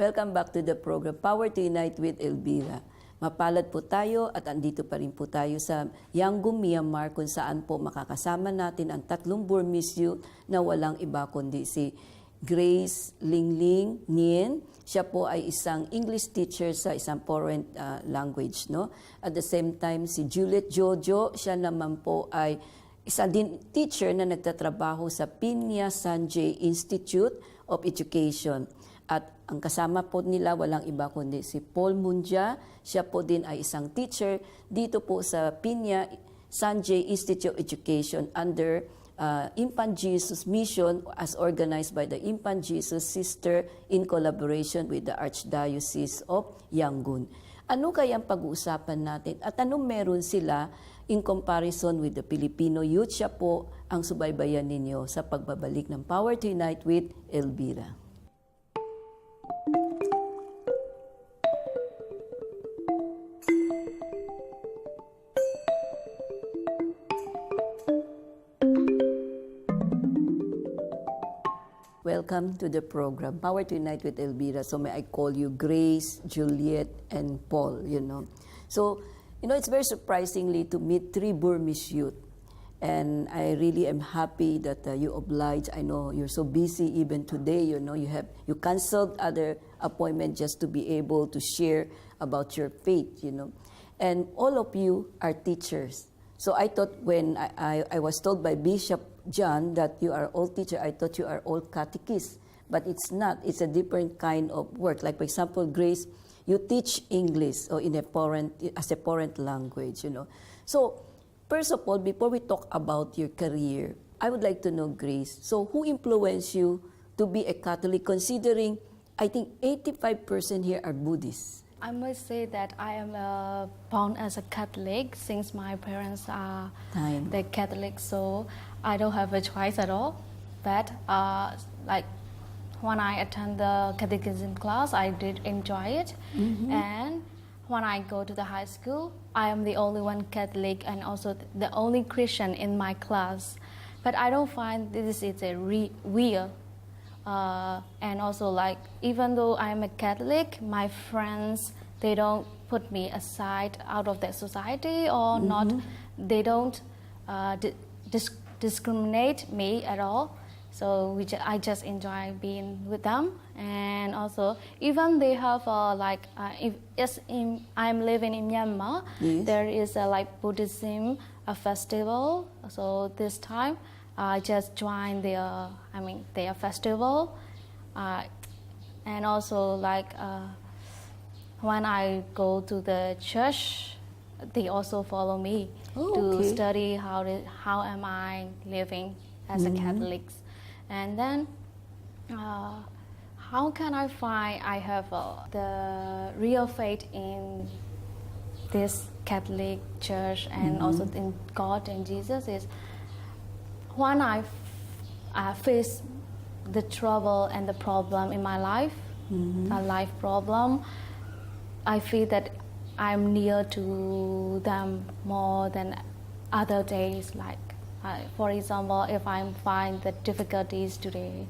Welcome back to the program, Power to Unite with Elvira. Mapalad po tayo at andito pa rin po tayo sa Yangon, Myanmar kung saan po makakasama natin ang tatlong Burmese youth na walang iba kundi si Grace Lin Lin Nyein. Siya po ay isang English teacher sa isang foreign language. No? At the same time, si Juliette Jojo, siya naman po ay isa din teacher na nagtatrabaho sa Pyinya Sangae Institute of Education. At ang kasama po nila walang iba kundi si Mung. Siya po din ay isang teacher dito po sa Pyinya Sangae Institute of Education under Infant Jesus Mission as organized by the Infant Jesus Sister in collaboration with the Archdiocese of Yangon. Ano kayang pag-uusapan natin at anong meron sila in comparison with the Filipino youth? Siya po ang subaybayan ninyo sa pagbabalik ng Power to Unite with Elvira. Welcome to the program, Power to Unite with Elvira. So may I call you Grace, Juliette, and Paul, So, it's very surprisingly to meet three Burmese youth. And I really am happy that you obliged. I know you're so busy even today, you canceled other appointments just to be able to share about your faith, And all of you are teachers. So I thought when I was told by Bishop John that you are all teachers, I thought you are all catechists. But it's not. It's a different kind of work. Like, for example, Grace, you teach English or as a foreign language, So, first of all, before we talk about your career, I would like to know, Grace, so who influenced you to be a Catholic, considering I think 85% here are Buddhists? I must say that I am born as a Catholic since my parents are the Catholics, so I don't have a choice at all. But like when I attend the catechism class, I did enjoy it. Mm-hmm. And when I go to the high school, I am the only one Catholic and also the only Christian in my class. But I don't find this is a weird. And also, like, even though I'm a Catholic, my friends, they don't put me aside out of their society or mm-hmm. not. They don't discriminate me at all. So I just enjoy being with them. And also, even they have I'm living in Myanmar, yes. There is a Buddhism festival. So this time, I just joined their festival, and also when I go to the church, they also follow me to study how am I living as mm-hmm. a Catholic, and then how can I find I have the real faith in this Catholic church and mm-hmm. also in God and Jesus is. When I face the trouble and the problem in my life, mm-hmm. a life problem, I feel that I'm near to them more than other days. Like, for example, if I find the difficulties today,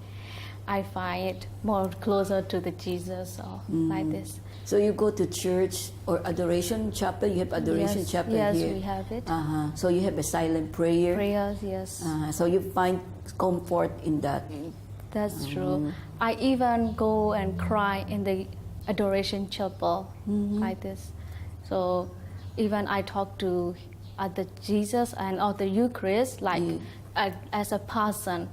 I find it more closer to the Jesus or like this. So you go to church or adoration chapel? You have adoration chapel here? Yes, we have it. So you have a silent prayer? Prayers, yes. So you find comfort in that? That's true. I even go and cry in the adoration chapel mm-hmm. like this. So even I talk to the Jesus and the Eucharist as a person.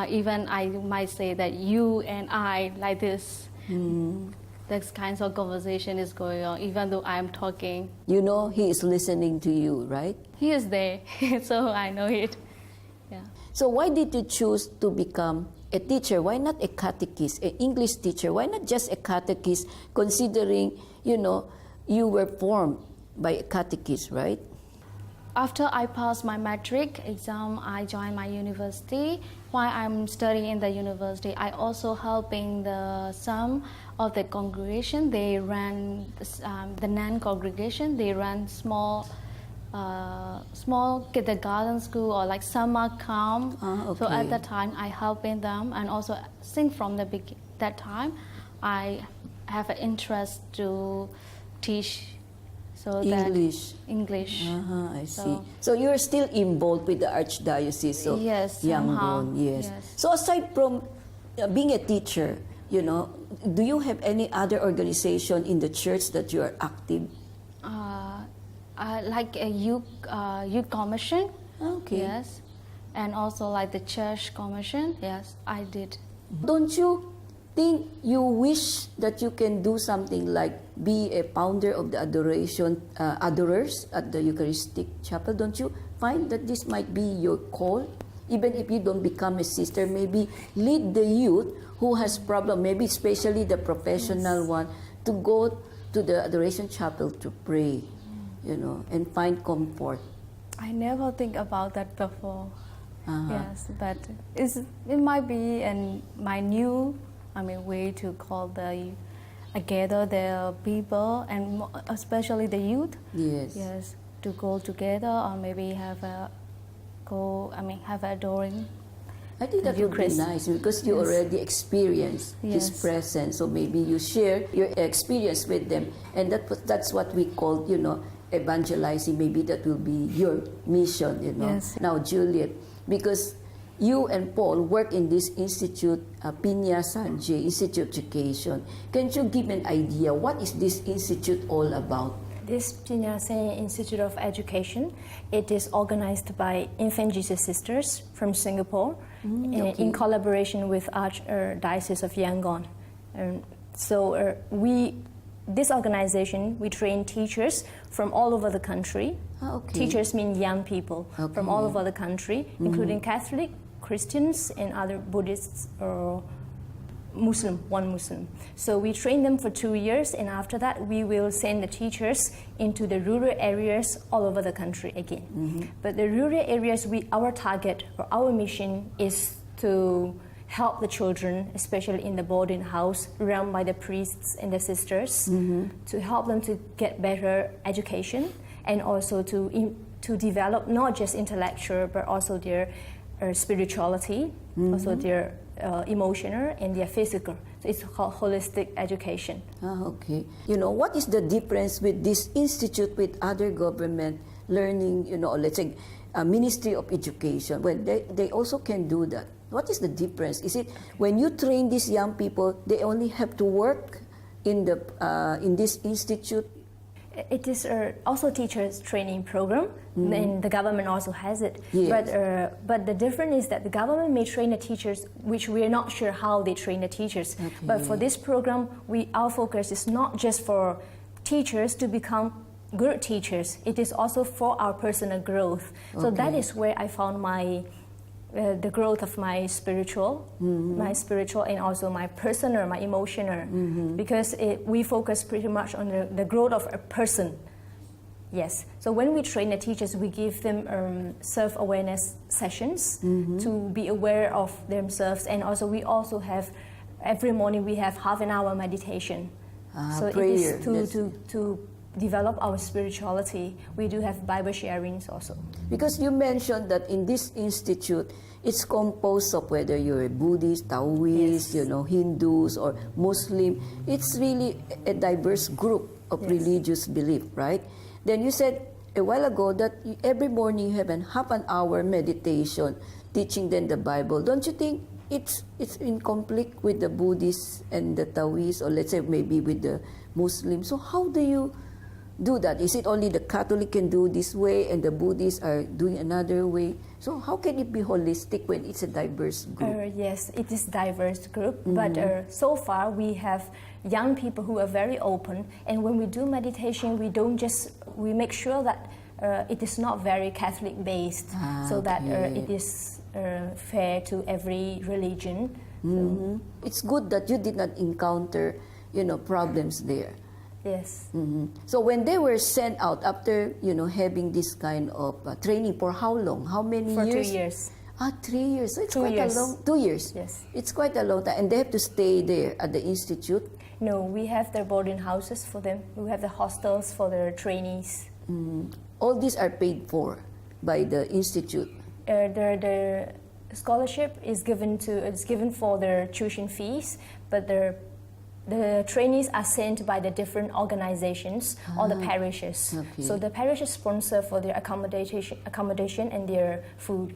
Even I might say that you and I like this. Mm. That kinds of conversation is going on, even though I'm talking. He is listening to you, right? He is there, so I know it. Yeah. So why did you choose to become a teacher? Why not a catechist, an English teacher? Why not just a catechist, considering, you were formed by a catechist, right? After I passed my matric exam, I joined my university. While I'm studying in the university, I also helping some of the congregation. They ran the Nan congregation. They ran small kindergarten school or like summer camp. So at that time, I helping them and also since from that time, I have an interest to teach so English. that English. I see. So you're still involved with the Archdiocese of Yes, Yangon. somehow, Yes. yes. So aside from being a teacher, do you have any other organization in the church that you are active? Like a youth commission. Okay. Yes, and also like the church commission. Yes, I did. Don't you think you wish that you can do something like be a founder of the adorers at the Eucharistic Chapel? Don't you find that this might be your call? Even if you don't become a sister, maybe lead the youth who has problem, maybe especially the professional one, to go to the Adoration Chapel to pray, and find comfort. I never think about that before. Yes, but it might be my new way to call gather the people and especially the youth. Yes. Yes, to go together or maybe have adoring. I think that would be nice because you already experienced His presence. So maybe you share your experience with them, and that's what we call, evangelizing. Maybe that will be your mission, Yes. Now, Juliette, because you and Paul work in this institute, Pyinya Sangae Institute of Education. Can you give an idea what is this institute all about? This Pyinya Sangae Institute of Education, it is organized by Infant Jesus Sisters from Singapore in collaboration with Archdiocese of Yangon. This organization, we train teachers from all over the country. Teachers mean young people from all over the country, including Catholic, Christians, and other Buddhists or Muslim. So we train them for 2 years, and after that we will send the teachers into the rural areas all over the country again. But the rural areas, our target or our mission is to help the children, especially in the boarding house run by the priests and the sisters, to help them to get better education and also to develop not just intellectual but also their spirituality, also their emotional and their physical. So it's called holistic education. Okay. What is the difference with this institute with other government learning, let's say, Ministry of Education, when they also can do that? What is the difference? Is it when you train these young people, they only have to work in this institute? It is also teachers training program, and the government also has it. Yes. But the difference is that the government may train the teachers, which we are not sure how they train the teachers. Okay. But for this program, our focus is not just for teachers to become good teachers. It is also for our personal growth. So that is where I found the growth of my spiritual and also my personal, my emotional, because we focus pretty much on the growth of a person. Yes. So when we train the teachers, we give them self-awareness sessions to be aware of themselves, and also we also have every morning we have half an hour meditation. So prayer. It is to develop our spirituality. We do have Bible sharings also. Because you mentioned that in this institute, it's composed of whether you're a Buddhist, Taoist, Hindus or Muslim. It's really a diverse group of religious belief, right? Then you said a while ago that every morning you have half an hour meditation, teaching them the Bible. Don't you think it's in conflict with the Buddhists and the Taoists, or let's say maybe with the Muslims? So how do you do that? Is it only the Catholic can do this way and the Buddhists are doing another way? So how can it be holistic when it's a diverse group? Yes, it is diverse group, but so far we have young people who are very open, and when we do meditation, we make sure that it is not very Catholic based, so that it is fair to every religion. So. It's good that you did not encounter, problems there. Yes. So when they were sent out after, having this kind of training, for how long? How many years? For 2 years. 3 years. So it's 2 quite years. a long. 2 years. Yes. It's quite a long time, and they have to stay there at the institute. No, we have their boarding houses for them. We have the hostels for their trainees. All these are paid for by the institute. Their scholarship is given for their tuition fees, but their the trainees are sent by the different organizations or the parishes. Okay. So the parishes sponsor for their accommodation and their food.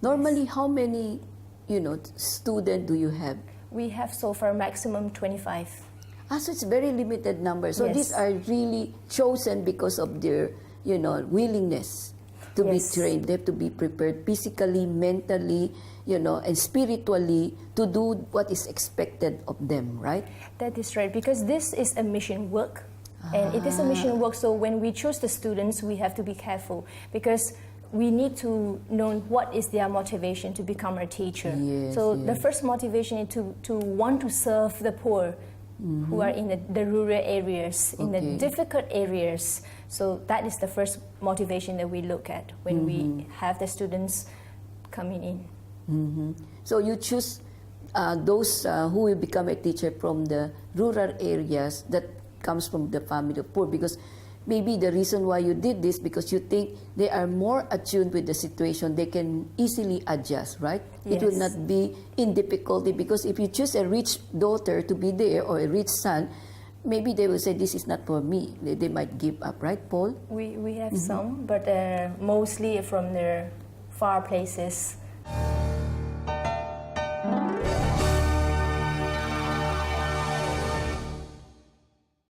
Normally, how many, students do you have? We have so far maximum 25. So it's very limited number. So Yes. these are really chosen because of their, willingness to Yes. be trained. They have to be prepared physically, mentally, and spiritually to do what is expected of them, right? That is right, because this is a mission work. And it is a mission work, so when we choose the students, we have to be careful because we need to know what is their motivation to become a teacher. Yes, so yes. the first motivation is to want to serve the poor who are in the rural areas, in the difficult areas. So that is the first motivation that we look at when we have the students coming in. So you choose those who will become a teacher from the rural areas that comes from the family of poor, because maybe the reason why you did this because you think they are more attuned with the situation, they can easily adjust, right? It will Yes. not be in difficulty, because if you choose a rich daughter to be there or a rich son, maybe they will say this is not for me. They might give up, right, Paul? We have some, but mostly from the far places.